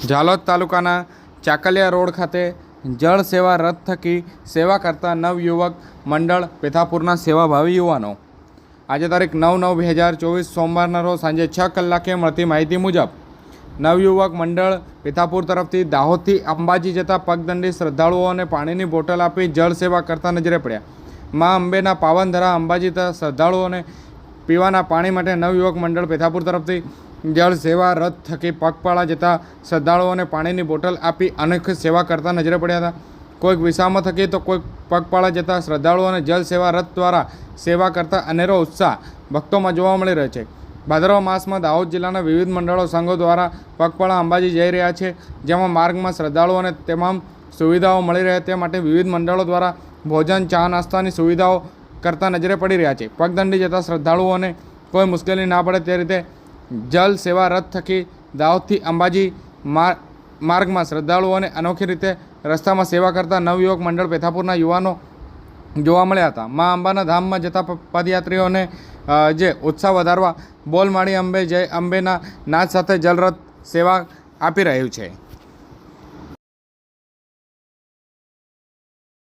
ઝાલોદ તાલુકાના ચાકલિયા રોડ ખાતે જળ સેવા રથ થકી સેવા કરતા નવયુવક મંડળ પેથાપુરના સેવાભાવી યુવાનો આજે તારીખ 9/9/2024 સોમવારના રોજ સાંજે 6 કલાકે મળતી માહિતી મુજબ નવયુવક મંડળ પેથાપુર તરફથી દાહોદથી અંબાજી જતા પગદંડી શ્રદ્ધાળુઓને પાણીની બોટલ આપી જળ સેવા કરતા નજરે પડ્યા. મા અંબેના પાવનધરા અંબાજી શ્રદ્ધાળુઓને પીવાના પાણી માટે નવયુવક મંડળ પેથાપુર તરફથી જળ સેવા રથ થકી પગપાળા જતા શ્રદ્ધાળુઓને પાણીની બોટલ આપી અનેક સેવા કરતા નજરે પડ્યા હતા. કોઈક વિસામો થકી તો કોઈક પગપાળા જતા શ્રદ્ધાળુઓને જળ સેવા રથ દ્વારા સેવા કરતા અનેરો ઉત્સાહ ભક્તોમાં જોવા મળી રહ્યો છે. ભાદરવા માસમાં દાહોદ જિલ્લાના વિવિધ મંડળો સંઘો દ્વારા પગપાળા અંબાજી જઈ રહ્યા છે, જેમાં માર્ગમાં શ્રદ્ધાળુઓને તમામ સુવિધાઓ મળી રહે તે માટે વિવિધ મંડળો દ્વારા ભોજન, ચા, નાસ્તાની સુવિધાઓ કરતા નજરે પડી રહ્યા છે. પગદંડી જતા શ્રદ્ધાળુઓને કોઈ મુશ્કેલી ના પડે તે રીતે જલ સેવા રથ થકી દાહોદથી અંબાજી માર્ગમાં શ્રદ્ધાળુઓને અનોખી રીતે રસ્તામાં સેવા કરતા નવયુવક મંડળ પેથાપુરના યુવાનો જોવા મળ્યા હતા. મા અંબાના ધામમાં જતા પદયાત્રીઓને જે ઉત્સાહ વધારવા બોલ માડી અંબે જય અંબેના નાદ સાથે જલરથ સેવા આપી રહ્યું છે.